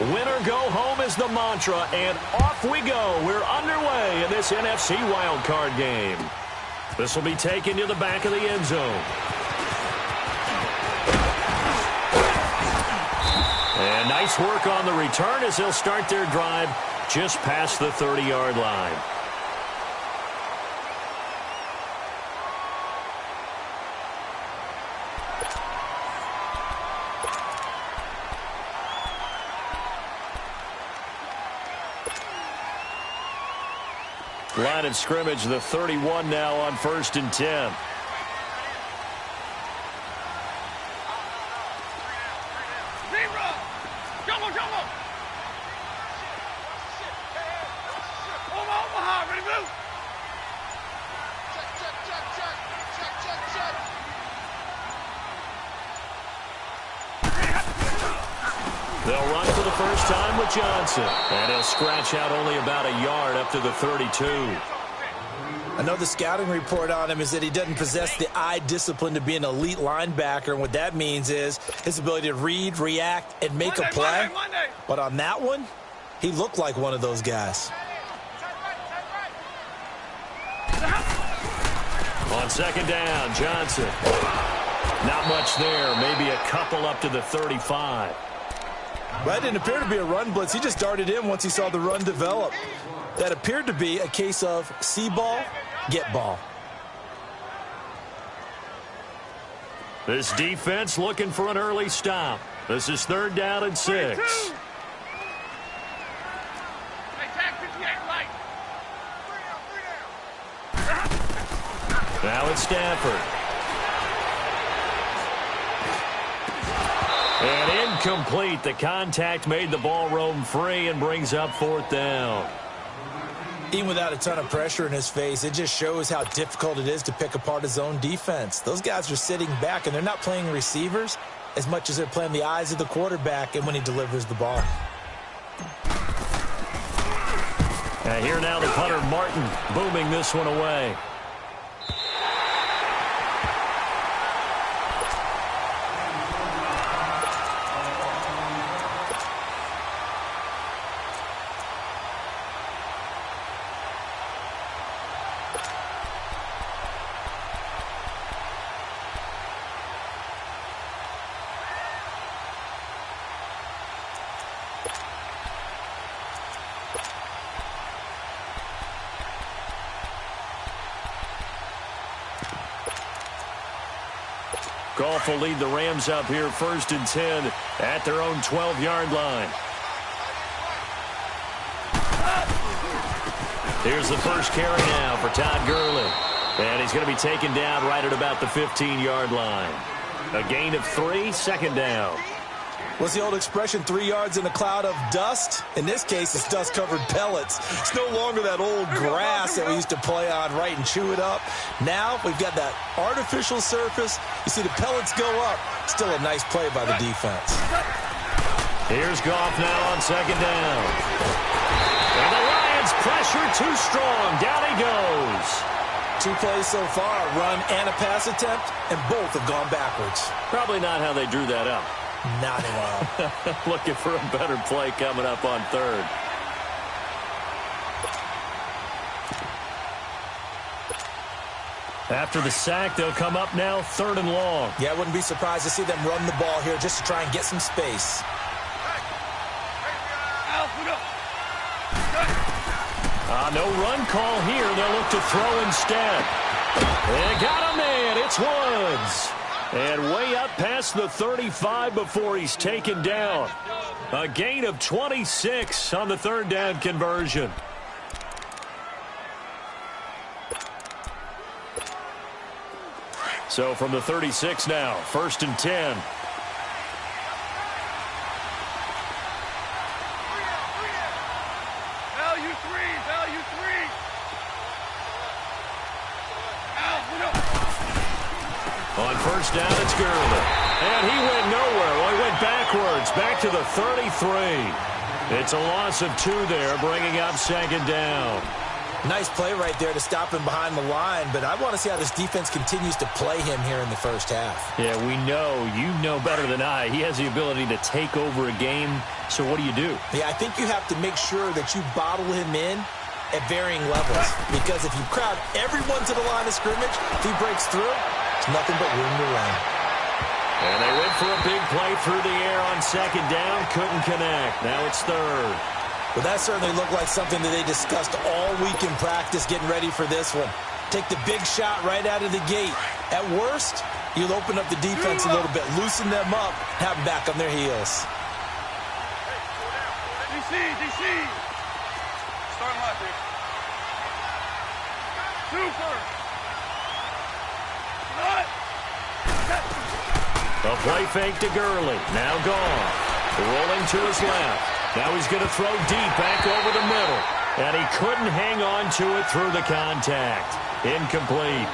Win or go home is the mantra, and off we go. We're underway in this NFC wildcard game. This will be taken to the back of the end zone. And nice work on the return as they'll start their drive just past the 30-yard line. Line of scrimmage, the 31 now on 1st and 10. They'll run for the first time with Johnson. And he'll scratch out only about a yard up to the 32. Another scouting report on him is that he doesn't possess the eye discipline to be an elite linebacker. And what that means is his ability to read, react, and make a play. But on that one, he looked like one of those guys. On 2nd down, Johnson. Not much there. Maybe a couple up to the 35. That didn't appear to be a run blitz. He just darted in once he saw the run develop. That appeared to be a case of see ball, get ball. This defense looking for an early stop. This is 3rd down and 6. Now it's Stafford. And incomplete. The contact made the ball roam free and brings up 4th down. Even without a ton of pressure in his face, it just shows how difficult it is to pick apart his own defense. Those guys are sitting back, and they're not playing receivers as much as they're playing the eyes of the quarterback and when he delivers the ball. Here now the punter, Martin, booming this one away. Goff will lead the Rams up here 1st and 10 at their own 12-yard line. Here's the first carry now for Todd Gurley. And he's going to be taken down right at about the 15-yard line. A gain of 3, 2nd down. What's the old expression, 3 yards in a cloud of dust? In this case, it's dust-covered pellets. It's no longer that old grass that we used to play on, right, and chew it up. Now we've got that artificial surface. You see the pellets go up. Still a nice play by the defense. Here's Goff now on 2nd down. And the Lions pressure too strong. Down he goes. 2 plays so far, a run and a pass attempt, and both have gone backwards. Probably not how they drew that up. Not at all. Looking for a better play coming up on 3rd. After the sack, they'll come up now 3rd and long. Yeah, I wouldn't be surprised to see them run the ball here just to try and get some space. No run call here. They'll look to throw instead. They got a man. It's Woods. And way up past the 35 before he's taken down. A gain of 26 on the 3rd down conversion. So from the 36 now, 1st and 10. On 1st down, it's Gurley. And he went nowhere. Well, he went backwards, back to the 33. It's a loss of 2 there, bringing up 2nd down. Nice play right there to stop him behind the line, but I want to see how this defense continues to play him here in the first half. Yeah, we know. You know better than I. He has the ability to take over a game, so what do you do? Yeah, I think you have to make sure that you bottle him in at varying levels, because if you crowd everyone to the line of scrimmage, if he breaks through, it's nothing but room to run. And they went for a big play through the air on second down, couldn't connect. Now it's third. Well, that certainly looked like something that they discussed all week in practice getting ready for this one. Take the big shot right out of the gate. At worst, you'll open up the defense a little bit, loosen them up, have them back on their heels. DC. Starting left here. 2 first. A play fake to Gurley. Now gone. Rolling to his left. Now he's going to throw deep back over the middle. And he couldn't hang on to it through the contact. Incomplete.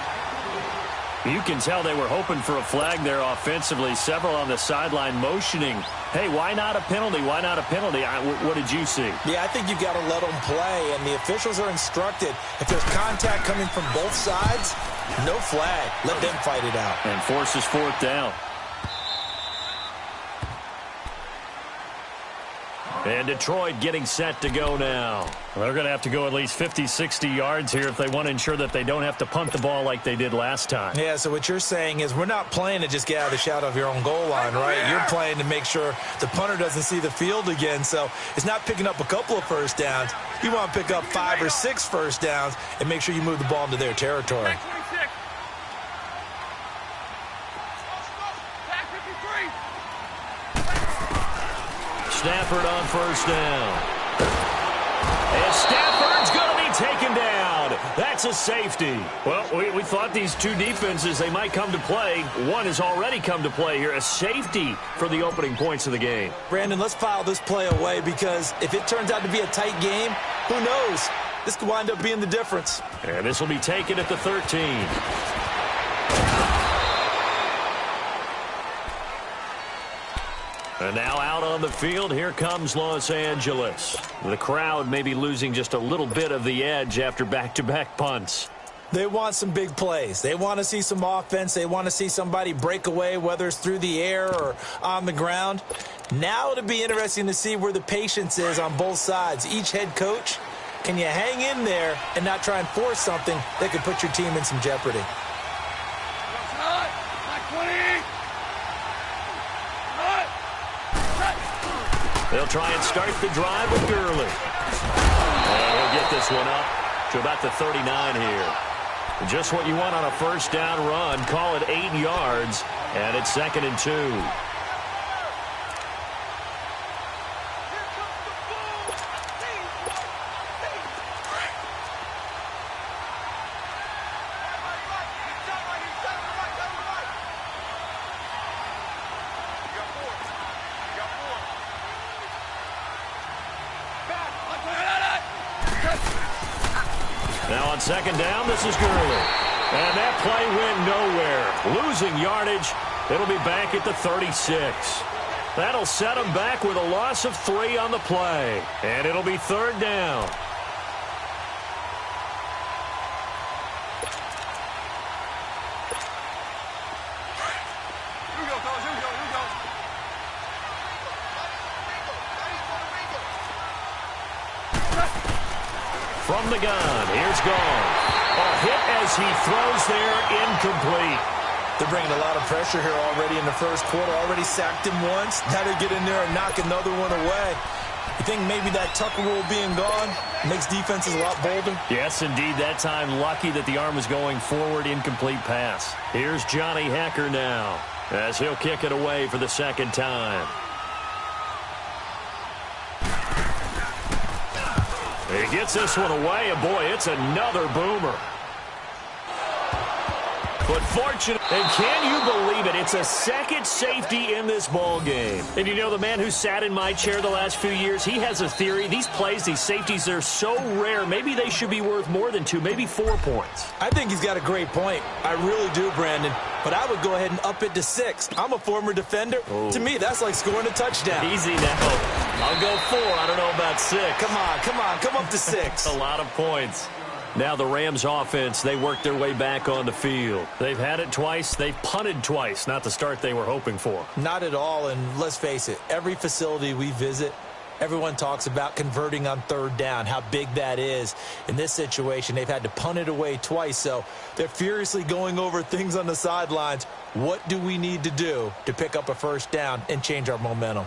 You can tell they were hoping for a flag there offensively. Several on the sideline motioning. Hey, why not a penalty? Why not a penalty? What did you see? Yeah, I think you've got to let them play. And the officials are instructed, if there's contact coming from both sides, no flag. Let them fight it out. And forces fourth down. And Detroit getting set to go now. They're going to have to go at least 50, 60 yards here if they want to ensure that they don't have to punt the ball like they did last time. Yeah, so what you're saying is we're not playing to just get out of the shadow of your own goal line, right? You're playing to make sure the punter doesn't see the field again. So it's not picking up a couple of first downs. You want to pick up 5 or 6 first downs and make sure you move the ball into their territory. Stafford on first down. And Stafford's going to be taken down. That's a safety. Well, we thought these two defenses, they might come to play. One has already come to play here. A safety for the opening points of the game. Brandon, let's file this play away because if it turns out to be a tight game, who knows? This could wind up being the difference. And this will be taken at the 13. And now out on the field, here comes Los Angeles. The crowd may be losing just a little bit of the edge after back-to-back punts. They want some big plays. They want to see some offense. They want to see somebody break away, whether it's through the air or on the ground. Now it'll be interesting to see where the patience is on both sides. Each head coach, can you hang in there and not try and force something that could put your team in some jeopardy? They'll try and start the drive with Gurley. And he'll get this one up to about the 39 here. Just what you want on a first down run. Call it 8 yards, and it's 2nd and 2. Now on second down, this is Gurley. And that play went nowhere. Losing yardage. It'll be back at the 36. That'll set them back with a loss of 3 on the play. And it'll be 3rd down. From the gun, here's Gone. A hit as he throws there, incomplete. They're bringing a lot of pressure here already in the first quarter. Already sacked him once. Now they get in there and knock another one away. You think maybe that Tucker rule being gone makes defenses a lot bolder? Yes, indeed. That time, lucky that the arm was going forward, incomplete pass. Here's Johnny Hecker now as he'll kick it away for the 2nd time. He gets this one away, and boy, it's another boomer. But fortunate, and can you believe it? It's a second safety in this ball game. And you know, the man who sat in my chair the last few years, he has a theory. These plays, these safeties, they're so rare. Maybe they should be worth more than 2, maybe 4 points. I think he's got a great point. I really do, Brandon. But I would go ahead and up it to 6. I'm a former defender. Ooh. To me, that's like scoring a touchdown. Easy now. I'll go 4. I don't know about 6. Come on. Come up to 6. A lot of points. Now the Rams offense, they work their way back on the field. They've had it twice. They've punted twice. Not the start they were hoping for. Not at all, and let's face it, every facility we visit, everyone talks about converting on third down, how big that is. In this situation, they've had to punt it away twice, so they're furiously going over things on the sidelines. What do we need to do to pick up a first down and change our momentum?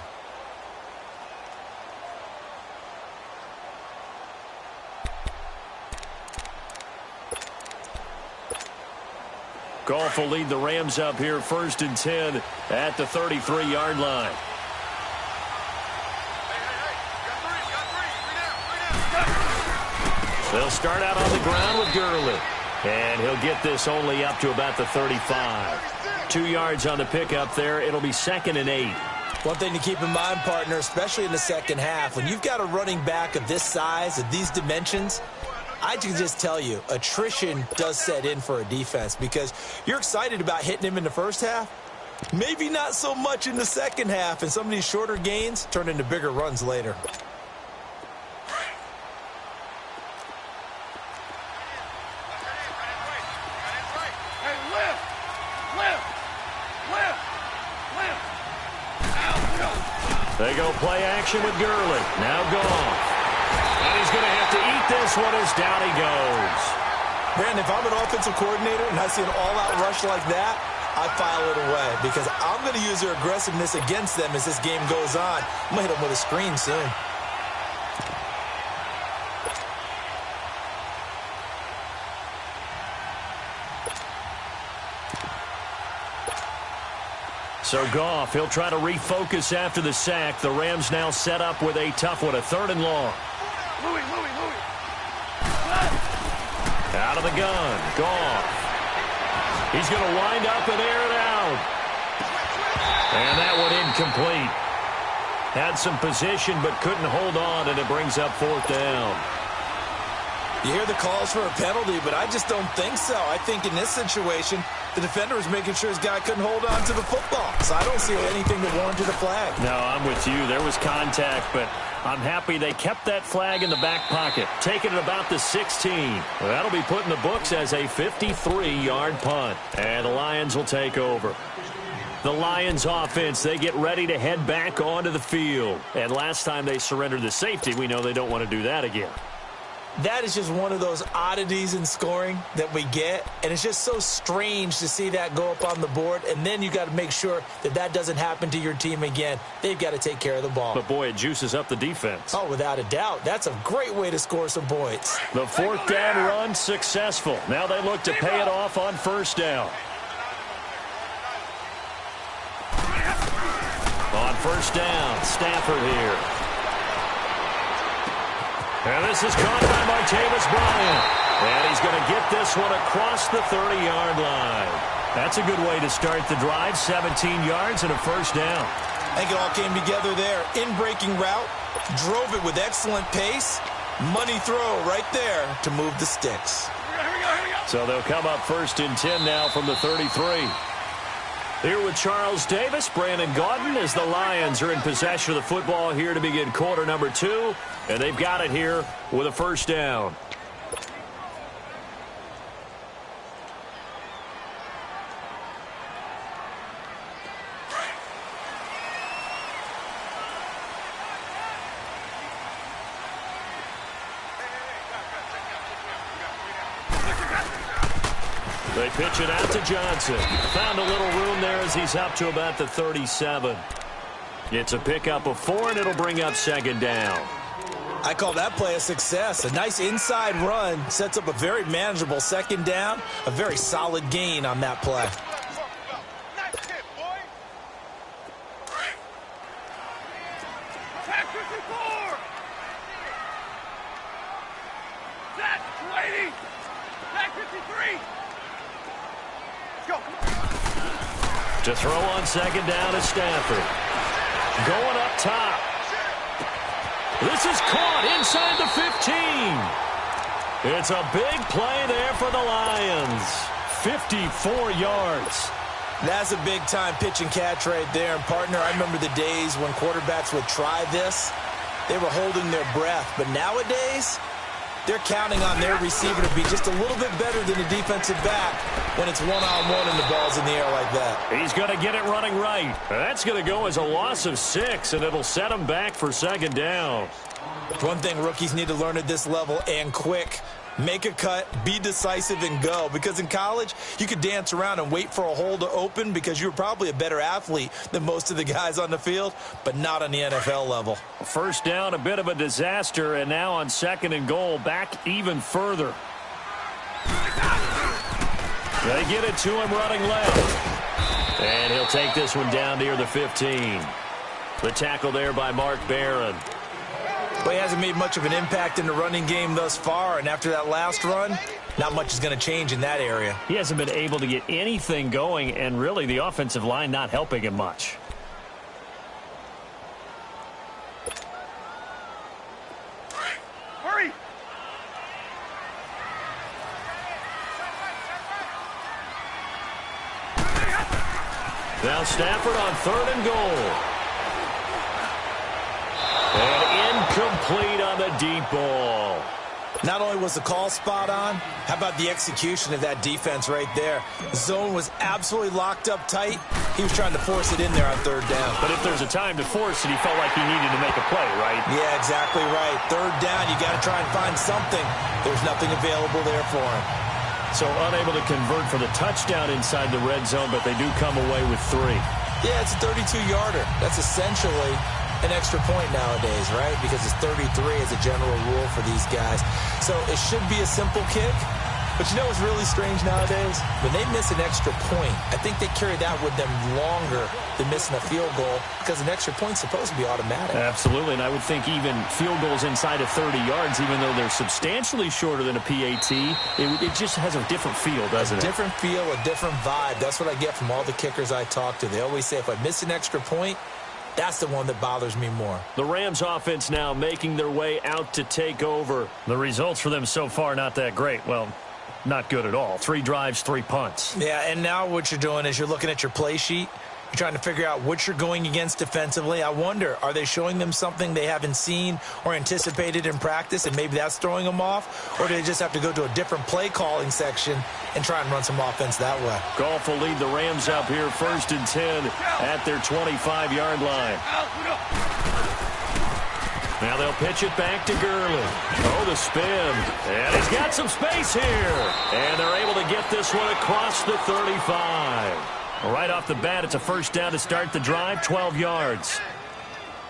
Goff will lead the Rams up here 1st and 10 at the 33-yard line. They'll start out on the ground with Gurley. And he'll get this only up to about the 35. 2 yards on the pickup there. It'll be 2nd and 8. One thing to keep in mind, partner, especially in the second half, when you've got a running back of this size, of these dimensions, I can just tell you, attrition does set in for a defense because you're excited about hitting him in the first half. Maybe not so much in the second half, and some of these shorter gains turn into bigger runs later. They go play action with Gurley. Now Goff. And he's going to have to eat this one as down he goes. Brandon, if I'm an offensive coordinator and I see an all-out rush like that, I file it away because I'm going to use their aggressiveness against them as this game goes on. I'm going to hit them with a screen soon. So Goff, he'll try to refocus after the sack. The Rams now set up with a tough one, a 3rd and long. Out of the gun, Goff. He's going to wind up and air it out. And that one incomplete. Had some position but couldn't hold on, and it brings up 4th down. You hear the calls for a penalty, but I just don't think so. I think in this situation, the defender was making sure his guy couldn't hold on to the football. So I don't see anything that warranted a flag. No, I'm with you. There was contact, but I'm happy they kept that flag in the back pocket, taking it about the 16. Well, that'll be put in the books as a 53-yard punt. And the Lions will take over. The Lions offense, they get ready to head back onto the field. And last time they surrendered the safety, we know they don't want to do that again. That is just one of those oddities in scoring that we get, and it's just so strange to see that go up on the board, and then you got to make sure that that doesn't happen to your team again. They've got to take care of the ball. But, boy, it juices up the defense. Oh, without a doubt. That's a great way to score some points. The 4th down run successful. Now they look to pay it off on 1st down. On 1st down, Stafford here. And this is caught by Martavis Bryant. And he's going to get this one across the 30-yard line. That's a good way to start the drive. 17 yards and a 1st down. I think it all came together there. In-breaking route, drove it with excellent pace. Money throw right there to move the sticks. So they'll come up 1st and 10 now from the 33. Here with Charles Davis, Brandon Gaudin, as the Lions are in possession of the football here to begin quarter number 2. And they've got it here with a 1st down. They pitch it out to Johnson. Found a little room there as he's up to about the 37. It's a pickup of 4, and it'll bring up 2nd down. I call that play a success. A nice inside run sets up a very manageable 2nd down. A very solid gain on that play. To throw on 2nd down is Stafford. Going up top. This is caught inside the 15. It's a big play there for the Lions. 54 yards. That's a big-time pitch and catch right there. And, partner, I remember the days when quarterbacks would try this. They were holding their breath. But nowadays, they're counting on their receiver to be just a little bit better than the defensive back when it's one-on-one and the ball's in the air like that. He's going to get it running right. That's going to go as a loss of 6, and it'll set him back for second down. One thing rookies need to learn at this level, and quick: make a cut, be decisive, and go. Because in college, you could dance around and wait for a hole to open because you're probably a better athlete than most of the guys on the field, but not on the NFL level. First down, a bit of a disaster, and now on second and goal, back even further. They get it to him running left. And he'll take this one down near the 15. The tackle there by Mark Barron. Well, he hasn't made much of an impact in the running game thus far, and after that last run, not much is going to change in that area. He hasn't been able to get anything going, and really the offensive line not helping him much. Hurry! Now Stafford on third and goal. And incomplete on the deep ball. Not only was the call spot on, how about the execution of that defense right there? The zone was absolutely locked up tight. He was trying to force it in there on third down. But if there's a time to force it, he felt like he needed to make a play, right? Yeah, exactly right. Third down, you got to try and find something. There's nothing available there for him. So unable to convert for the touchdown inside the red zone, but they do come away with 3. Yeah, it's a 32-yarder. That's essentially an extra point nowadays, right? Because it's 33 as a general rule for these guys. So it should be a simple kick. But you know what's really strange nowadays? When they miss an extra point, I think they carry that with them longer than missing a field goal because an extra point's supposed to be automatic. Absolutely, and I would think even field goals inside of 30 yards, even though they're substantially shorter than a PAT, it just has a different feel, doesn't it? A different feel, a different vibe. That's what I get from all the kickers I talk to. They always say if I miss an extra point, that's the one that bothers me more. The Rams offense now making their way out to take over. The results for them so far not that great. Well, not good at all. 3 drives, 3 punts. Yeah, and now what you're doing is you're looking at your play sheet. You're trying to figure out what you're going against defensively. I wonder, are they showing them something they haven't seen or anticipated in practice, and maybe that's throwing them off? Or do they just have to go to a different play calling section and try and run some offense that way? Goff will lead the Rams up here 1st and 10 at their 25-yard line. Now they'll pitch it back to Gurley. Oh, the spin. And he's got some space here. And they're able to get this one across the 35. Right off the bat, it's a first down to start the drive, 12 yards.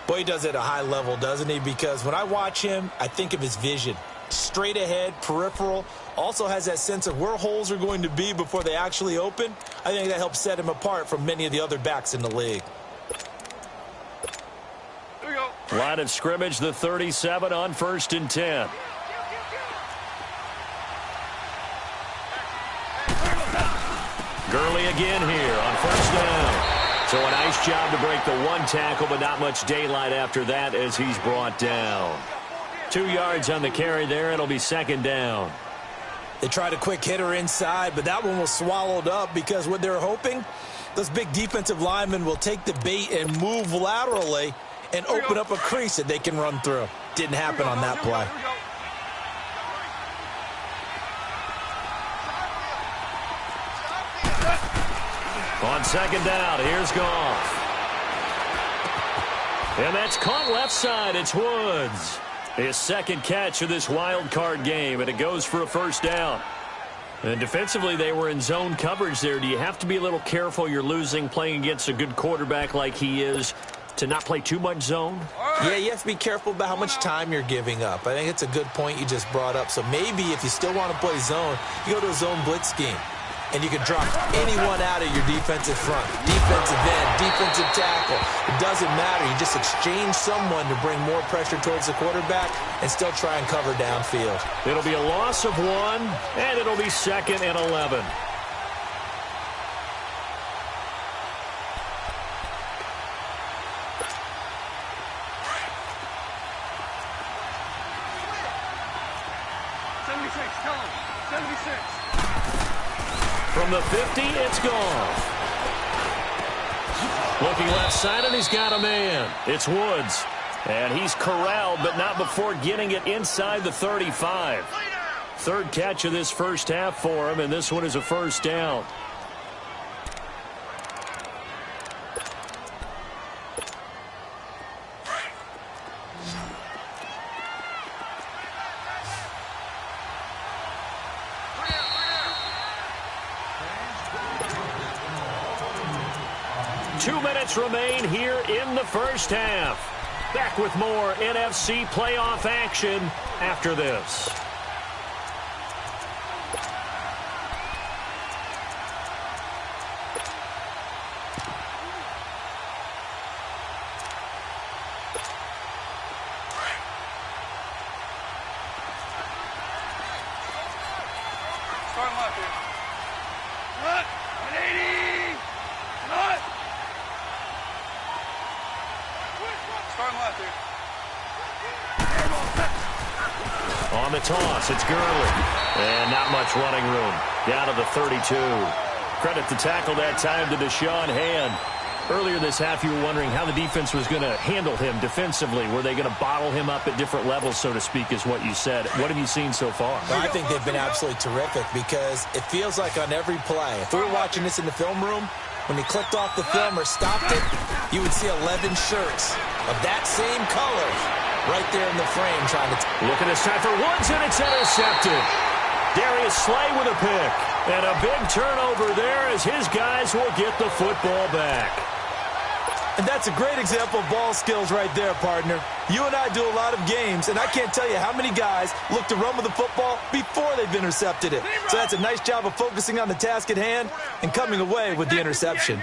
Boy, he does it at a high level, doesn't he? Because when I watch him, I think of his vision. Straight ahead, peripheral, also has that sense of where holes are going to be before they actually open. I think that helps set him apart from many of the other backs in the league. Here we go. Line of scrimmage, the 37 on 1st and 10. Gurley again here on first down. So a nice job to break the 1 tackle, but not much daylight after that as he's brought down. 2 yards on the carry there. It'll be 2nd down. They tried a quick hitter inside, but that one was swallowed up because what they're hoping, those big defensive linemen will take the bait and move laterally and open up a crease that they can run through. Didn't happen on that play. On 2nd down, here's Goff. And that's caught left side. It's Woods. His 2nd catch of this wild card game, and it goes for a first down. And defensively, they were in zone coverage there. Do you have to be a little careful? You're losing playing against a good quarterback like he is to not play too much zone? Yeah, you have to be careful about how much time you're giving up. I think it's a good point you just brought up. So maybe if you still want to play zone, you go to a zone blitz scheme. And you can drop anyone out of your defensive front. Defensive end, defensive tackle. It doesn't matter. You just exchange someone to bring more pressure towards the quarterback and still try and cover downfield. It'll be a loss of 1, and it'll be 2nd and 11. From the 50, it's Goff. Looking left side, and he's got a man. It's Woods. And he's corralled, but not before getting it inside the 35. Third catch of this first half for him, and this one is a first down. Remain here in the first half. Back with more NFC playoff action after this. Starting left here. What? 180! What? Starting left here. On the toss, it's Gurley. And not much running room. Down to the 32. Credit the tackle that time to Deshaun Hand. Earlier this half, you were wondering how the defense was going to handle him defensively. Were they going to bottle him up at different levels, so to speak, is what you said. What have you seen so far? Well, I think they've been absolutely terrific because it feels like on every play, if we were watching this in the film room, when he clicked off the film or stopped it, you would see 11 shirts of that same color right there in the frame trying to... Look at this time for Woods, and it's intercepted. Darius Slay with a pick. And a big turnover there as his guys will get the football back. And that's a great example of ball skills right there, partner. You and I do a lot of games, and I can't tell you how many guys look to run with the football before they've intercepted it. So that's a nice job of focusing on the task at hand and coming away with the interception.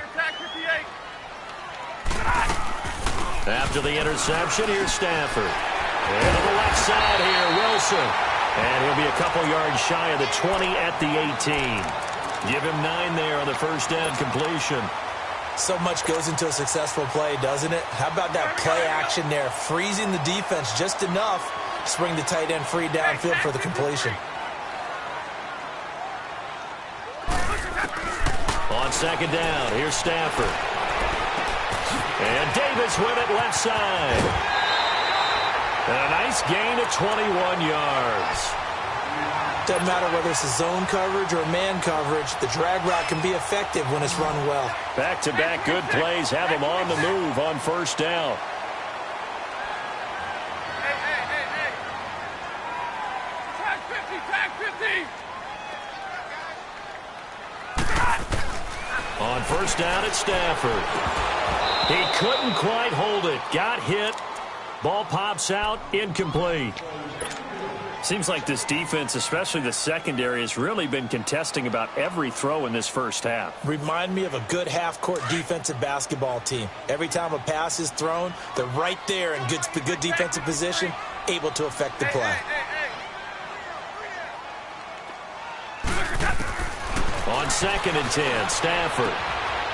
After the interception, here's Stafford. And to the left side here, Wilson. And he'll be a couple yards shy of the 20 at the 18. Give him 9 there on the first down completion. So much goes into a successful play, doesn't it? How about that play action there, freezing the defense just enough to bring the tight end free downfield for the completion. On second down, here's Stafford. And Davis with it left side. And a nice gain of 21 yards. Doesn't matter whether it's a zone coverage or man coverage, the drag route can be effective when it's run well. Back-to-back good plays have him on the move on first down. Hey. Tag 50. On first down, it's Stafford. He couldn't quite hold it. Got hit. Ball pops out, incomplete. Seems like this defense, especially the secondary, has really been contesting about every throw in this first half. Remind me of a good half-court defensive basketball team. Every time a pass is thrown, they're right there in good defensive position, able to affect the play. On second and 10, Stafford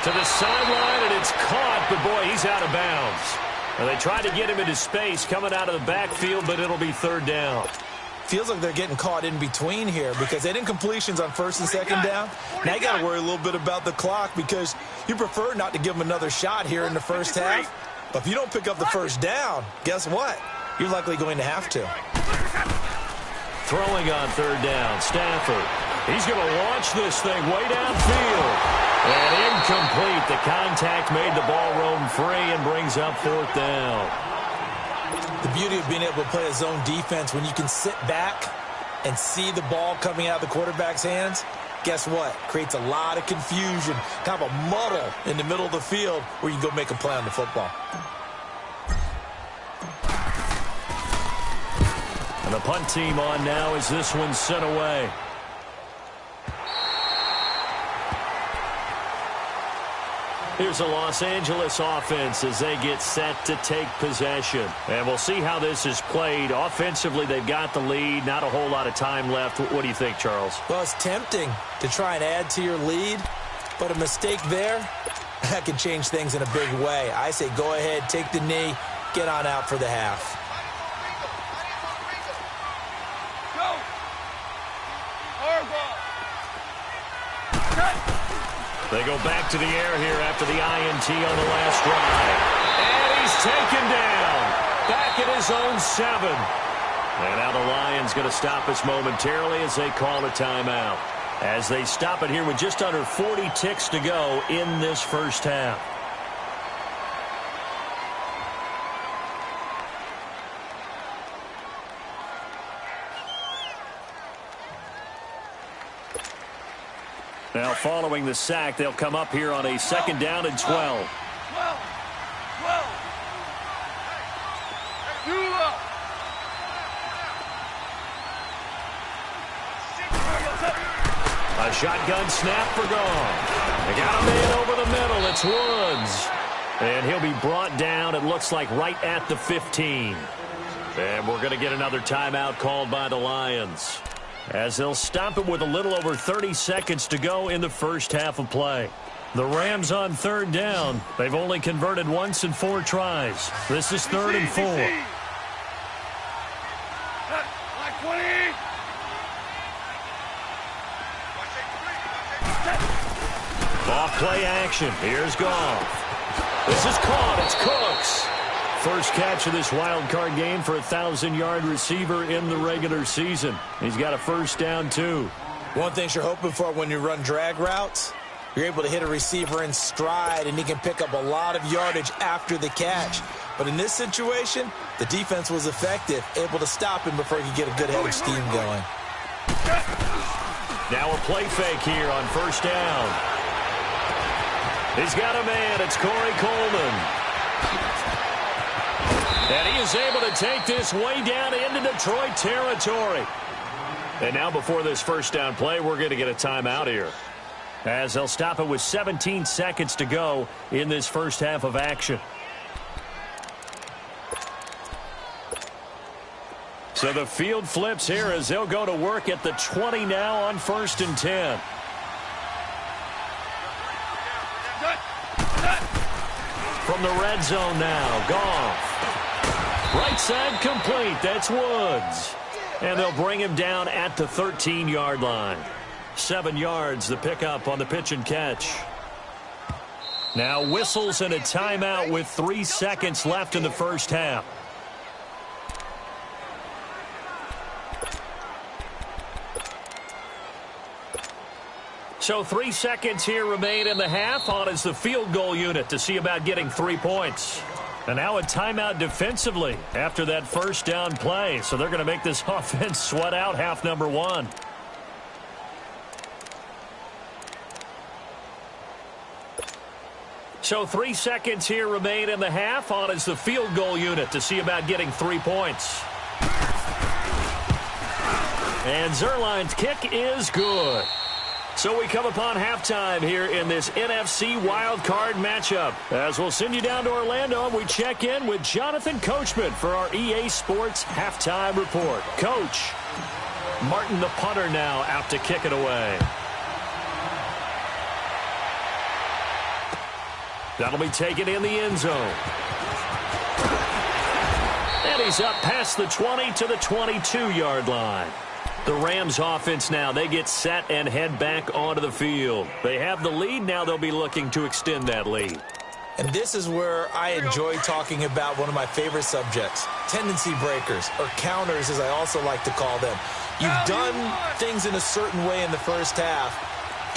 to the sideline, and it's caught, but boy, he's out of bounds. And they tried to get him into space coming out of the backfield, but it'll be third down. Feels like they're getting caught in between here because they didn't incompletions on first and second down. Now you got to worry a little bit about the clock because you prefer not to give them another shot here in the first half. But if you don't pick up the first down, guess what? You're likely going to have to. Throwing on third down, Stafford. He's going to launch this thing way downfield. And incomplete. The contact made the ball roam free and brings up fourth down. The beauty of being able to play a zone defense when you can sit back and see the ball coming out of the quarterback's hands, guess what? Creates a lot of confusion, kind of a muddle in the middle of the field where you can go make a play on the football. And the punt team on now as this one's sent away. Here's a Los Angeles offense as they get set to take possession. And we'll see how this is played. Offensively, they've got the lead. Not a whole lot of time left. What do you think, Charles? Well, it's tempting to try and add to your lead, but a mistake there, that can change things in a big way. I say go ahead, take the knee, get on out for the half. They go back to the air here after the INT on the last drive. And he's taken down. back at his own 7. And now the Lions going to stop us momentarily as they call a timeout. As they stop it here with just under 40 ticks to go in this first half. Now following the sack, they'll come up here on a 2nd down and 12. A shotgun snap for gone. They got a man over the middle. It's Woods. And he'll be brought down, it looks like, right at the 15. And we're going to get another timeout called by the Lions, as they'll stop it with a little over 30 seconds to go in the first half of play. The Rams on 3rd down. They've only converted once in 4 tries. This is 3rd and 4. Off play action. Here's Goff. This is caught. It's Cooks. First catch of this wild card game for a 1,000-yard receiver in the regular season. He's got a first down, too. One thing you're hoping for when you run drag routes, you're able to hit a receiver in stride, and he can pick up a lot of yardage after the catch. But in this situation, the defense was effective, able to stop him before he could get a good head of steam going. Now a play fake here on first down. He's got a man. It's Corey Coleman. And he is able to take this way down into Detroit territory. And now before this first down play, we're going to get a timeout here, as they'll stop it with 17 seconds to go in this first half of action. So the field flips here as they'll go to work at the 20 now on 1st and 10. From the red zone now, Goff. Right side complete. That's Woods. And they'll bring him down at the 13-yard line. 7 yards, the pickup on the pitch and catch. Now whistles and a timeout with 3 seconds left in the first half. So 3 seconds here remain in the half. On is the field goal unit to see about getting 3 points. And now a timeout defensively after that first down play. So they're going to make this offense sweat out half number 1. So 3 seconds here remain in the half. On is the field goal unit to see about getting 3 points. And Zerline's kick is good. So we come upon halftime here in this NFC wildcard matchup. As we'll send you down to Orlando, we check in with Jonathan Coachman for our EA Sports Halftime Report. Coach, Martin the punter now out to kick it away. That'll be taken in the end zone. And he's up past the 20 to the 22-yard line. The Rams offense now, they get set and head back onto the field. They have the lead. Now they'll be looking to extend that lead. And this is where I enjoy talking about one of my favorite subjects, tendency breakers, or counters as I also like to call them. You've done things in a certain way in the first half,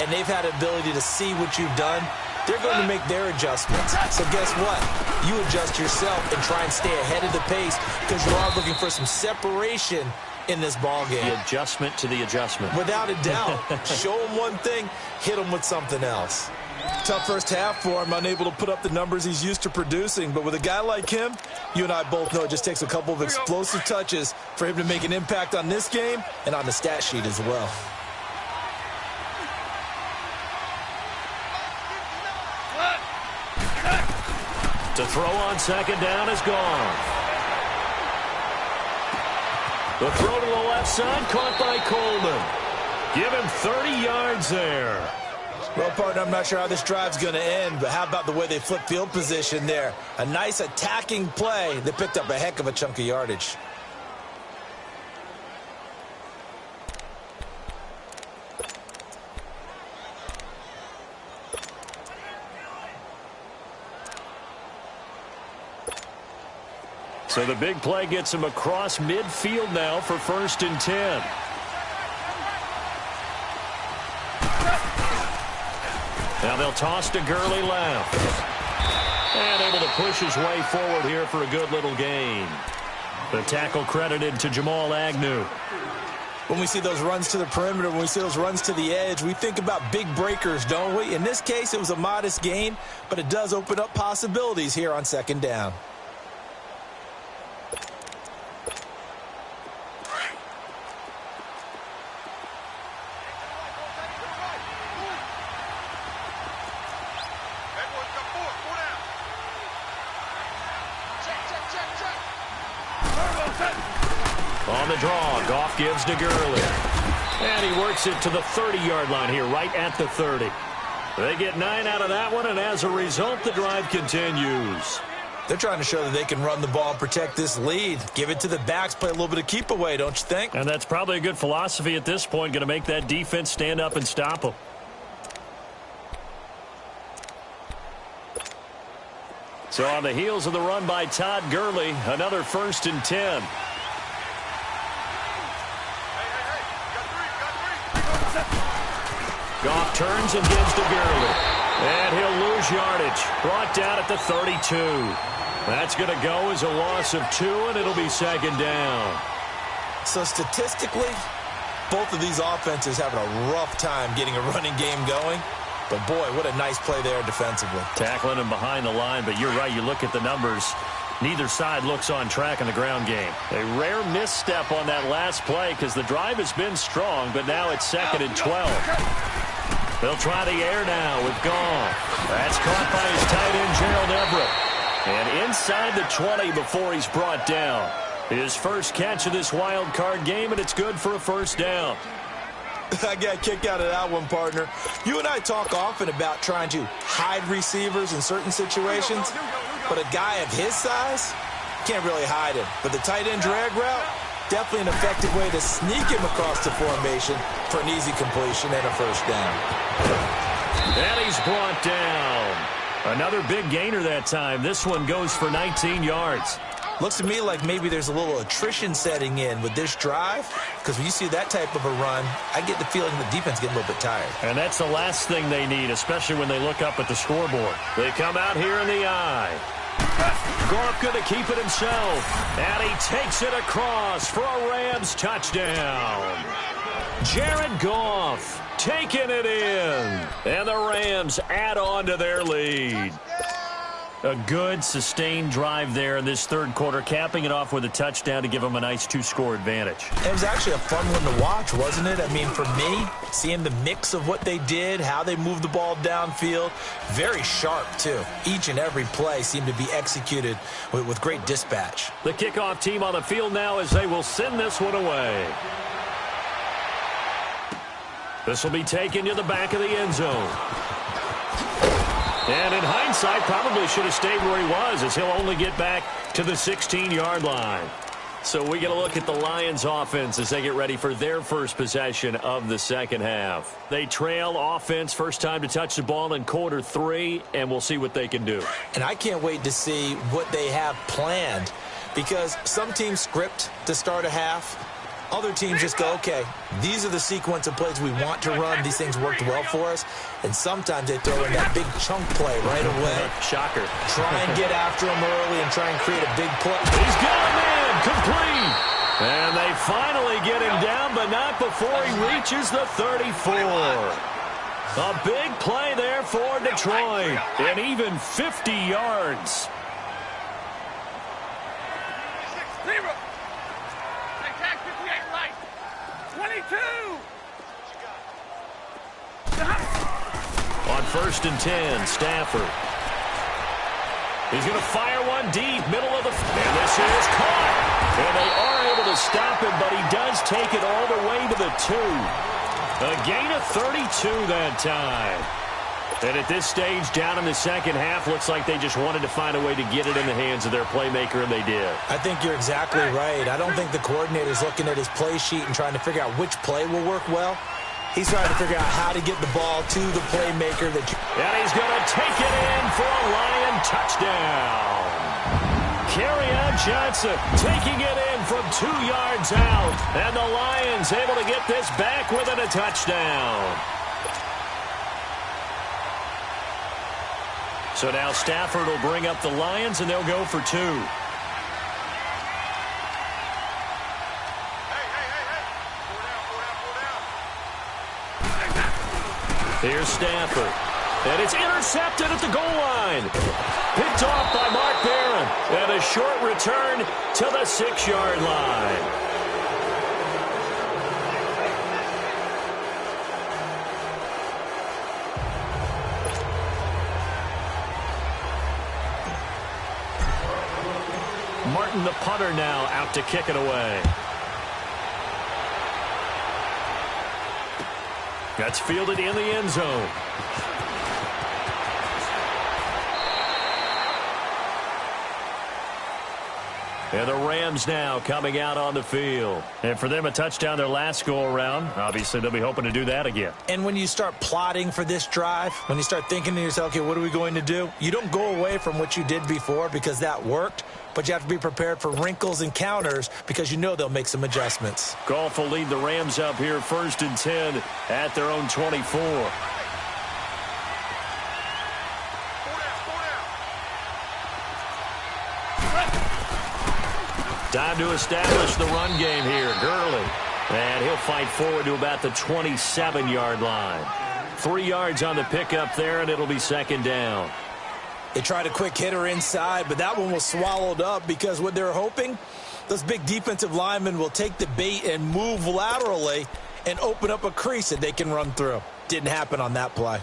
and they've had the ability to see what you've done. They're going to make their adjustments. So guess what? You adjust yourself and try and stay ahead of the pace, because you are looking for some separation in this ball game. The adjustment to the adjustment. Without a doubt. Show him one thing, hit him with something else. Tough first half for him, unable to put up the numbers he's used to producing. But with a guy like him, you and I both know it just takes a couple of explosive touches for him to make an impact on this game and on the stat sheet as well. To throw on second down is gone. The throw to the left side, caught by Coleman. Give him 30 yards there. Well, partner, I'm not sure how this drive's going to end, but how about the way they flip field position there? A nice attacking play that picked up a heck of a chunk of yardage. So the big play gets him across midfield now for 1st and 10. Now they'll toss to Gurley left. And able to push his way forward here for a good little gain. The tackle credited to Jamal Agnew. When we see those runs to the perimeter, when we see those runs to the edge, we think about big breakers, don't we? In this case, it was a modest gain, but it does open up possibilities here on 2nd down. On the draw, Goff gives to Gurley. And he works it to the 30-yard line here, right at the 30. They get 9 out of that one, and as a result, the drive continues. They're trying to show that they can run the ball and protect this lead. Give it to the backs, play a little bit of keep away, don't you think? And that's probably a good philosophy at this point, going to make that defense stand up and stop them. So on the heels of the run by Todd Gurley, another 1st and 10. Goff turns and gives to Gurley. And he'll lose yardage. Brought down at the 32. That's going to go as a loss of 2, and it'll be 2nd down. So statistically, both of these offenses having a rough time getting a running game going. But, boy, what a nice play there defensively. Tackling him behind the line, but you're right. You look at the numbers. Neither side looks on track in the ground game. A rare misstep on that last play because the drive has been strong, but now it's 2nd and 12. They'll try the air now with Goff. That's caught by his tight end, Gerald Everett. And inside the 20 before he's brought down. His first catch of this wild card game, and it's good for a 1st down. I got a kick out of that one, partner. You and I talk often about trying to hide receivers in certain situations, but a guy of his size can't really hide him. But the tight end drag route, definitely an effective way to sneak him across the formation for an easy completion and a 1st down. And he's brought down. Another big gainer that time. This one goes for 19 yards. Looks to me like maybe there's a little attrition setting in with this drive, because when you see that type of a run, I get the feeling the defense getting a little bit tired. And that's the last thing they need, especially when they look up at the scoreboard. They come out here in the eye. Goff going to keep it himself. And he takes it across for a Rams touchdown. Jared Goff taking it in. And the Rams add on to their lead. A good, sustained drive there in this 3rd quarter, capping it off with a touchdown to give them a nice 2-score advantage. It was actually a fun one to watch, wasn't it? I mean, for me, seeing the mix of what they did, how they moved the ball downfield, very sharp, too. Each and every play seemed to be executed with great dispatch. The kickoff team on the field now as they will send this one away. This will be taken to the back of the end zone. And in hindsight, probably should have stayed where he was, as he'll only get back to the 16-yard line. So we get a look at the Lions offense as they get ready for their first possession of the 2nd half. They trail offense, first time to touch the ball in quarter 3, and we'll see what they can do. And I can't wait to see what they have planned, because some teams script to start a half. Other teams just go, okay, these are the sequence of plays we want to run. These things worked well for us. And sometimes they throw in that big chunk play right away. Shocker. Try and get after him early and try and create a big play. He's got a man, complete. And they finally get him down, but not before he reaches the 34. A big play there for Detroit. And even 50 yards. 6-0. 22. On 1st and 10, Stafford. He's going to fire one deep, middle of the... And this is caught. And they are able to stop him, but he does take it all the way to the 2. A gain of 32 that time. And at this stage, down in the 2nd half, looks like they just wanted to find a way to get it in the hands of their playmaker, and they did. I think you're exactly right. I don't think the coordinator's looking at his play sheet and trying to figure out which play will work well. He's trying to figure out how to get the ball to the playmaker. And he's going to take it in for a Lion touchdown. Kerryon Johnson taking it in from 2 yards out. And the Lions able to get this back within a touchdown. So now Stafford will bring up the Lions, and they'll go for 2. Here's Stafford. And it's intercepted at the goal line. Picked off by Mark Barron. And a short return to the 6-yard line. Martin, the punter, now out to kick it away. That's fielded in the end zone. And the Rams now coming out on the field. And for them, a touchdown their last go-around. Obviously, they'll be hoping to do that again. And when you start plotting for this drive, when you start thinking to yourself, okay, what are we going to do? You don't go away from what you did before because that worked, but you have to be prepared for wrinkles and counters because you know they'll make some adjustments. Goff will lead the Rams up here 1st and 10 at their own 24. Time to establish the run game here. Gurley. And he'll fight forward to about the 27-yard line. 3 yards on the pickup there, and it'll be 2nd down. They tried a quick hitter inside, but that one was swallowed up because what they're hoping, those big defensive linemen will take the bait and move laterally and open up a crease that they can run through. Didn't happen on that play.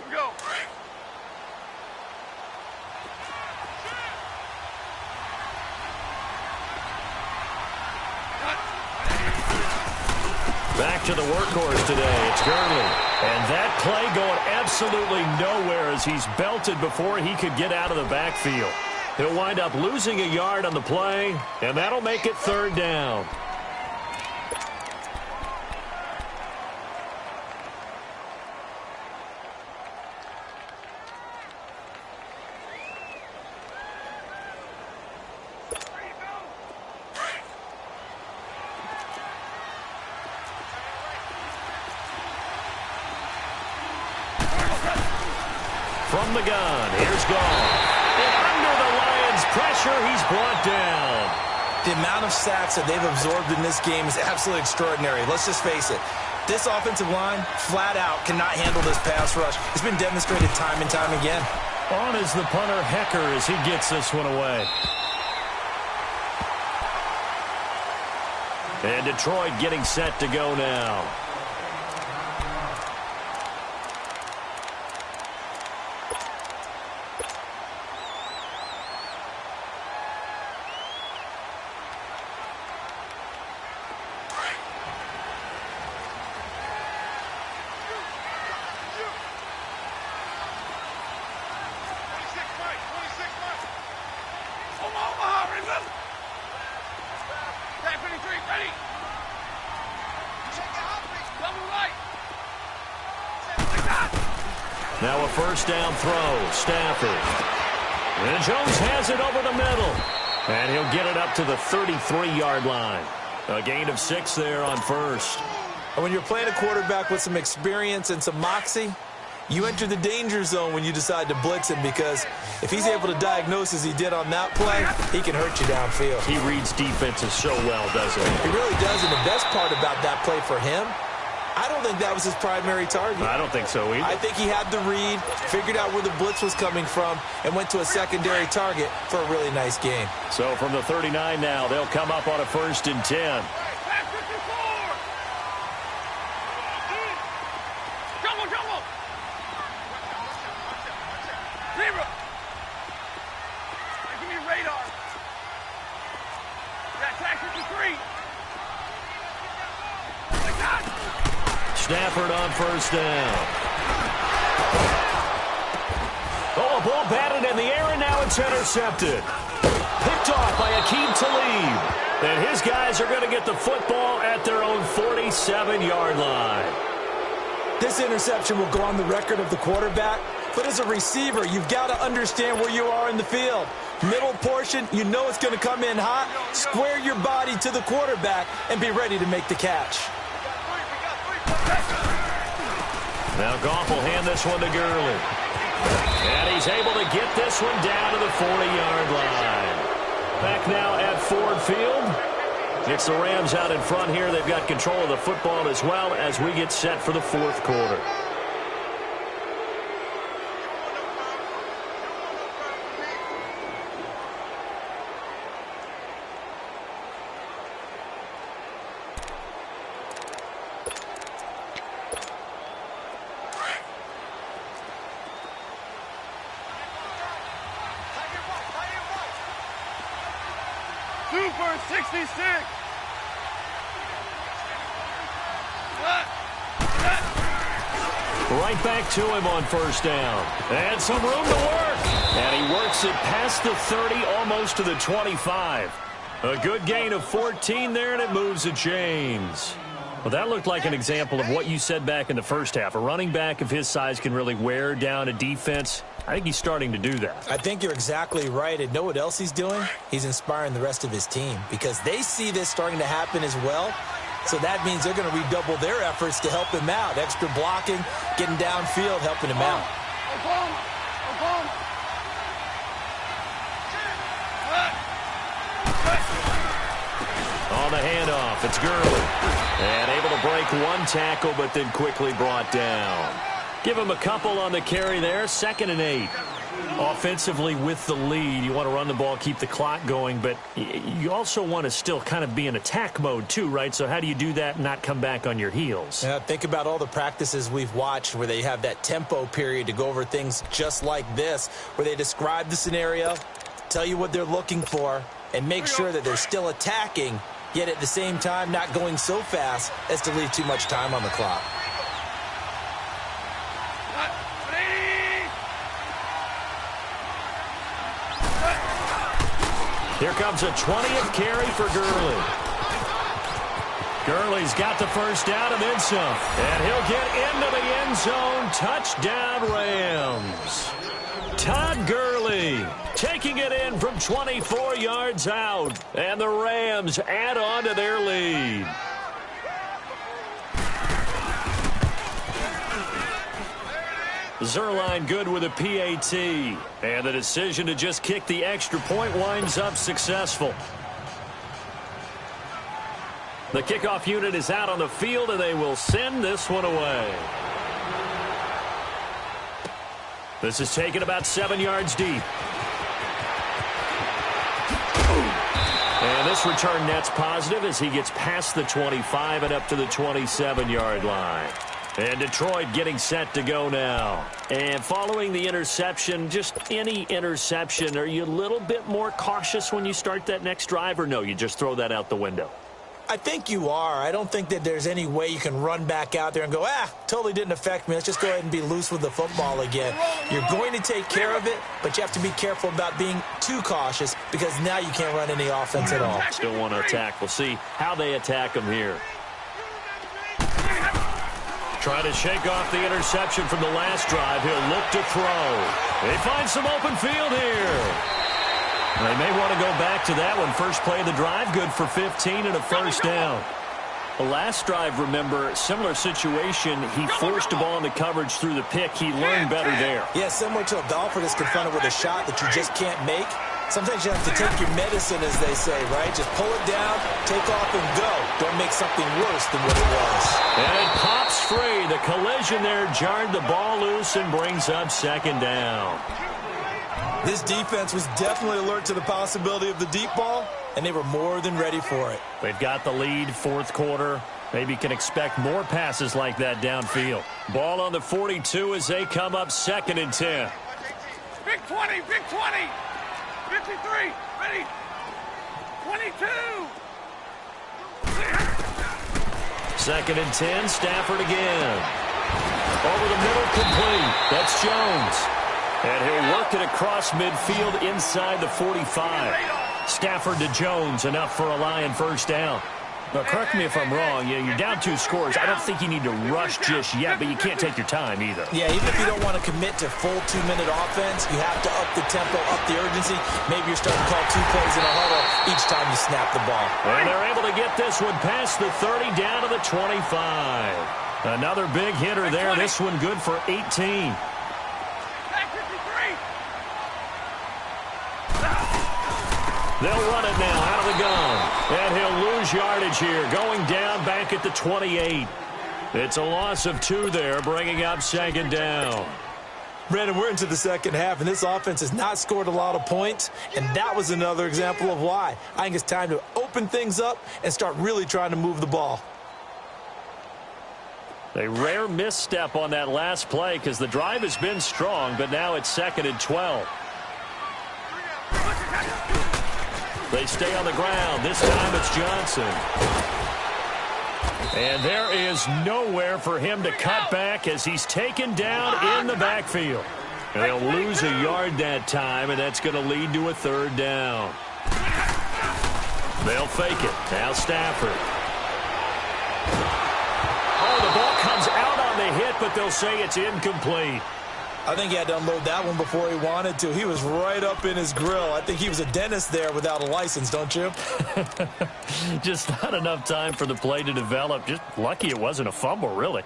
Back to the workhorse today. It's Gurley. And that play going absolutely nowhere as he's belted before he could get out of the backfield. He'll wind up losing a yard on the play, and that'll make it 3rd down. From the gun, here's Goff. And under the Lions' pressure, he's brought down. The amount of sacks that they've absorbed in this game is absolutely extraordinary. Let's just face it. This offensive line, flat out, cannot handle this pass rush. It's been demonstrated time and time again. On is the punter, Hecker, as he gets this one away. And Detroit getting set to go now. Now a 1st down throw. Stafford. And Jones has it over the middle. And he'll get it up to the 33-yard line. A gain of 6 there on 1st. And when you're playing a quarterback with some experience and some moxie, you enter the danger zone when you decide to blitz him, because if he's able to diagnose as he did on that play, he can hurt you downfield. He reads defenses so well, doesn't he? He really does, and the best part about that play for him, I don't think that was his primary target. I don't think so either. I think he had the read, figured out where the blitz was coming from, and went to a secondary target for a really nice game. So from the 39 now, they'll come up on a 1st and 10. Stafford on 1st down. Oh, a ball batted in the air, and now it's intercepted. Picked off by Aqib Talib. And his guys are going to get the football at their own 47-yard line. This interception will go on the record of the quarterback But as a receiver, you've got to understand where you are in the field. Middle portion, you know it's going to come in hot. Square your body to the quarterback and be ready to make the catch. Now Goff will hand this one to Gurley. And he's able to get this one down to the 40-yard line. Back now at Ford Field. It's the Rams out in front here. They've got control of the football as well as we get set for the fourth quarter. Super 66. Right back to him on first down. And some room to work. And he works it past the 30, almost to the 25. A good gain of 14 there, and it moves the chains. Well, that looked like an example of what you said back in the first half. A running back of his size can really wear down a defense. I think he's starting to do that. I think you're exactly right. And know what else he's doing? He's inspiring the rest of his team because they see this starting to happen as well. So that means they're going to redouble their efforts to help him out. Extra blocking, getting downfield, helping him out. On the handoff, it's Gurley. And able to break one tackle, but then quickly brought down. Give him a couple on the carry there. 2nd and 8. Offensively with the lead, you want to run the ball, keep the clock going, but you also want to still kind of be in attack mode too, right? So how do you do that and not come back on your heels? Yeah, think about all the practices we've watched where they have that tempo period to go over things just like this, where they describe the scenario, tell you what they're looking for, and make sure that they're still attacking, yet at the same time not going so fast as to leave too much time on the clock. Here comes a 20th carry for Gurley. Gurley's got the first down and then some. And he'll get into the end zone. Touchdown, Rams. Todd Gurley taking it in from 24 yards out. And the Rams add on to their lead. Zerline good with a PAT. And the decision to just kick the extra point winds up successful. The kickoff unit is out on the field, and they will send this one away. This is taken about 7 yards deep. And this return net's positive as he gets past the 25 and up to the 27-yard line. And Detroit getting set to go now. And following the interception, just any interception, are you a little bit more cautious when you start that next drive, or no, you just throw that out the window? I think you are. I don't think that there's any way you can run back out there and go, totally didn't affect me. Let's just go ahead and be loose with the football again. You're going to take care of it, but you have to be careful about being too cautious because now you can't run any offense at all. Still want to attack. We'll see how they attack them here. Trying to shake off the interception from the last drive. He'll look to throw. They find some open field here. They may want to go back to that one. First play of the drive, good for 15 and a first down. The last drive, remember, similar situation. He forced the ball into coverage through the pick. He learned better there. Yeah, similar to a golfer that's confronted with a shot that you just can't make. Sometimes you have to take your medicine, as they say, right? Just pull it down, take off, and go. Don't make something worse than what it was. And it pops free. The collision there jarred the ball loose and brings up 2nd down. This defense was definitely alert to the possibility of the deep ball, and they were more than ready for it. They've got the lead, fourth quarter. Maybe can expect more passes like that downfield. Ball on the 42 as they come up 2nd and 10. Big 20, big 20. 53, ready. 22. 2nd and 10, Stafford again. Over the middle, complete. That's Jones. And he'll work it across midfield inside the 45. Stafford to Jones, enough for a Lion first down. Now, correct me if I'm wrong. You're down 2 scores. I don't think you need to rush just yet, but you can't take your time either. Yeah, even if you don't want to commit to full 2-minute offense, you have to up the tempo, up the urgency. Maybe you're starting to call 2 plays in a huddle each time you snap the ball. And they're able to get this one past the 30 down to the 25. Another big hitter there. This one good for 18. They'll run it now out of the gun. And he'll lose yardage here, going down back at the 28. It's a loss of 2 there, bringing up 2nd down. Brandon, we're into the second half, and this offense has not scored a lot of points, and that was another example of why. I think it's time to open things up and start really trying to move the ball. A rare misstep on that last play because the drive has been strong, but now it's 2nd and 12. They stay on the ground. This time it's Johnson. And there is nowhere for him to cut back as he's taken down in the backfield. And they'll lose a yard that time, and that's going to lead to a 3rd down. They'll fake it. Now Stafford. Oh, the ball comes out on the hit, but they'll say it's incomplete. I think he had to unload that one before he wanted to. He was right up in his grill. I think he was a dentist there without a license, don't you? Just not enough time for the play to develop. Just lucky it wasn't a fumble, really.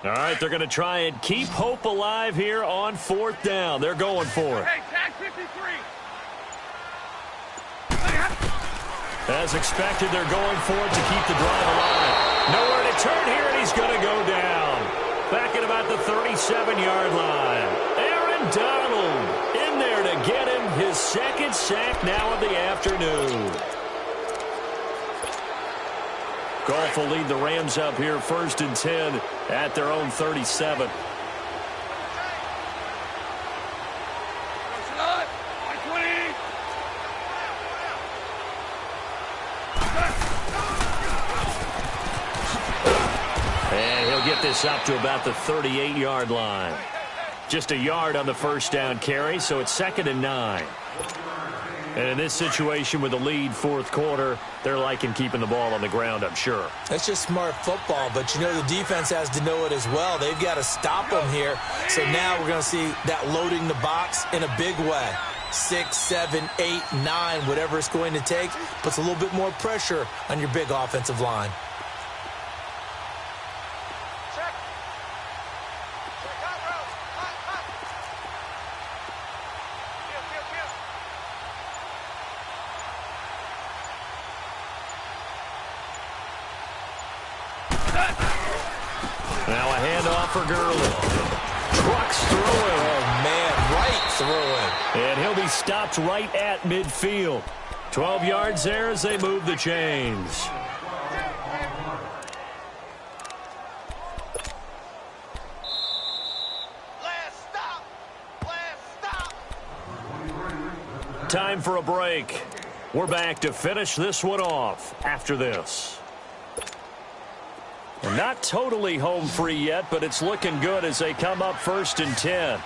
All right, they're going to try and keep hope alive here on 4th down. They're going for it. Hey, tag 53. As expected, they're going for it to keep the drive alive. Nowhere to turn here, and he's going to go down. Back at about the 37-yard line. Aaron Donald in there to get him his 2nd sack now of the afternoon. Goff will lead the Rams up here 1st and 10 at their own 37. Get this up to about the 38-yard line. Just a yard on the 1st down carry, so it's 2nd and 9. And in this situation with the lead 4th quarter, they're liking keeping the ball on the ground, I'm sure. That's just smart football, but you know the defense has to know it as well. They've got to stop them here. So now we're going to see that loading the box in a big way. 6, 7, 8, 9, whatever it's going to take, puts a little bit more pressure on your big offensive line. Now a handoff for Gurley. Trucks through him. Oh, man, right through him. And he'll be stopped right at midfield. 12 yards there as they move the chains. Time for a break. We're back to finish this one off after this. And not totally home free yet, but it's looking good as they come up 1st and 10.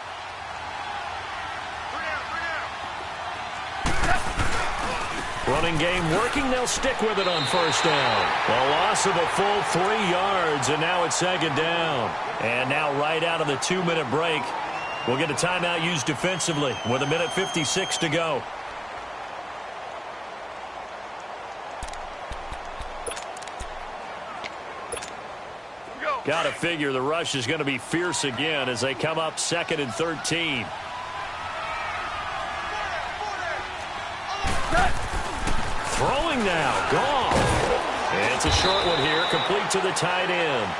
Running game working. They'll stick with it on 1st down. A loss of a full 3 yards, and now it's 2nd down. And now right out of the 2-minute break, we'll get a timeout used defensively with 1:56 to go. Got to figure the rush is going to be fierce again as they come up 2nd and 13. Throwing now. Gone. And it's a short one here, complete to the tight end.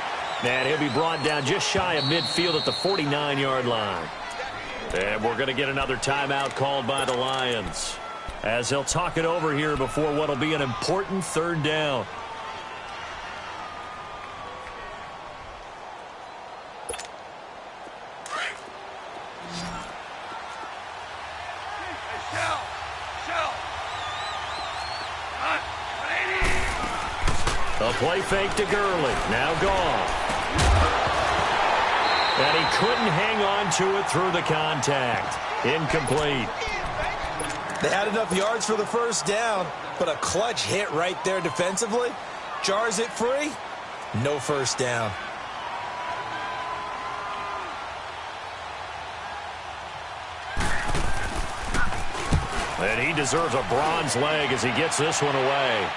And he'll be brought down just shy of midfield at the 49-yard line. And we're going to get another timeout called by the Lions as they'll talk it over here before what will be an important 3rd down. A play fake to Gurley. Now gone. And he couldn't hang on to it through the contact. Incomplete. They had enough yards for the first down, but a clutch hit right there defensively jars it free. No first down. And he deserves a bronze leg as he gets this one away.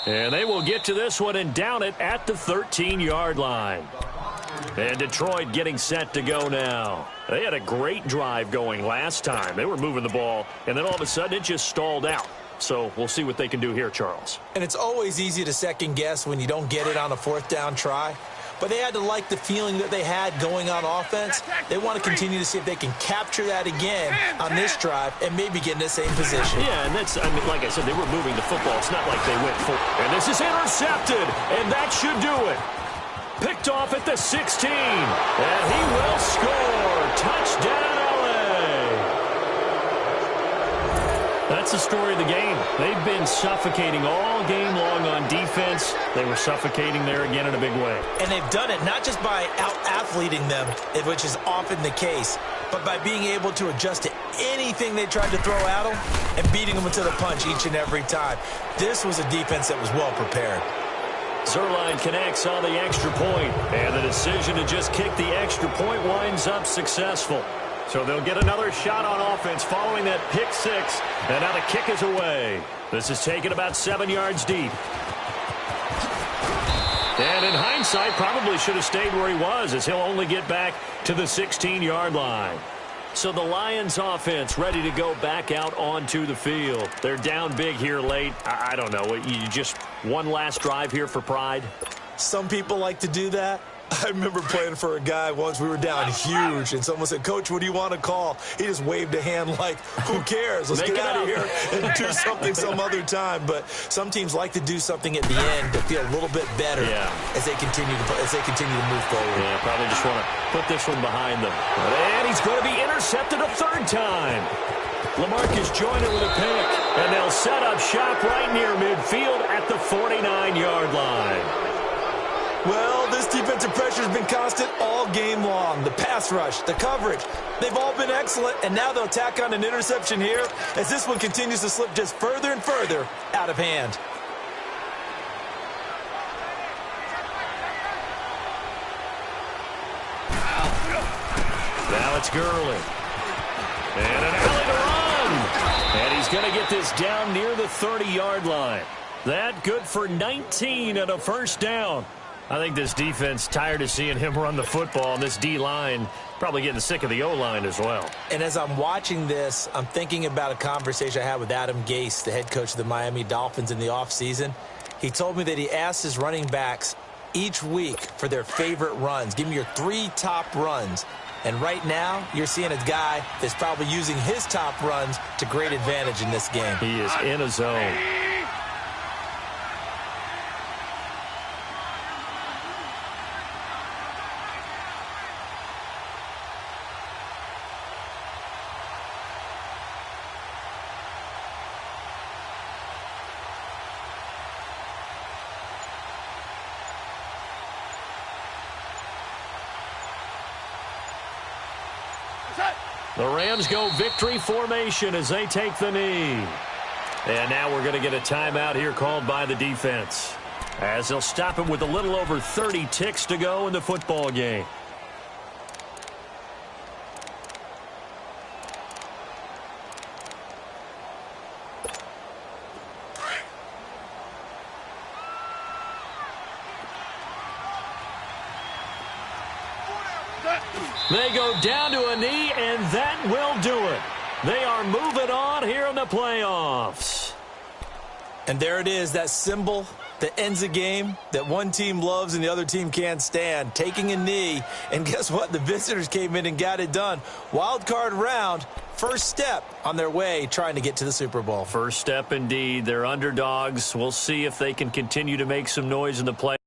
And they will get to this one and down it at the 13-yard line. And Detroit getting set to go now. They had a great drive going last time. They were moving the ball, and then all of a sudden it just stalled out. So we'll see what they can do here, Charles. And it's always easy to second guess when you don't get it on a fourth down try. But they had to like the feeling that they had going on offense. They want to continue to see if they can capture that again on this drive and maybe get in the same position. Yeah, and that's, I mean, like I said, they were moving the football. It's not like they went for. And this is intercepted, and that should do it. Picked off at the 16, and he will score. Touchdown, LA. That's the story of the game. They've been suffocating all game long on defense. They were suffocating there again in a big way. And they've done it not just by out-athleting them, which is often the case, but by being able to adjust to anything they tried to throw at them and beating them to the punch each and every time. This was a defense that was well prepared. Zerline connects on the extra point, and the decision to just kick the extra point winds up successful. So they'll get another shot on offense following that pick six, and now the kick is away. This is taken about 7 yards deep. And in hindsight, probably should have stayed where he was, as he'll only get back to the 16-yard line. So the Lions offense ready to go back out onto the field. They're down big here late. I don't know. You just one last drive here for pride? Some people like to do that. I remember playing for a guy once. We were down huge, and someone said, "Coach, what do you want to call?" He just waved a hand like, who cares? Let's get out of here and do something some other time. But some teams like to do something at the end to feel a little bit better as they continue to move forward. Yeah, probably just want to put this one behind them. And he's going to be intercepted a third time. LaMarcus Joyner with a pick, and they'll set up shop right near midfield at the 49-yard line. Well, this defensive pressure has been constant all game long. The pass rush, the coverage, they've all been excellent, and now they'll tack on an interception here as this one continues to slip just further and further out of hand. Now it's Gurley. And an alley to run. And he's going to get this down near the 30-yard line. That good for 19 and a first down. I think this defense tired of seeing him run the football, and this D-line probably getting sick of the O-line as well. And as I'm watching this, I'm thinking about a conversation I had with Adam Gase, the head coach of the Miami Dolphins in the offseason. He told me that he asked his running backs each week for their favorite runs. Give me your 3 top runs. And right now, you're seeing a guy that's probably using his top runs to great advantage in this game. He is in a zone. The Rams go victory formation as they take the knee. And now we're going to get a timeout here called by the defense, as they'll stop it with a little over 30 ticks to go in the football game. They go down to a knee, and that will do it. They are moving on here in the playoffs. And there it is, that symbol that ends a game that one team loves and the other team can't stand, taking a knee. And guess what? The visitors came in and got it done. Wild card round, first step on their way trying to get to the Super Bowl. First step indeed. They're underdogs. We'll see if they can continue to make some noise in the playoffs.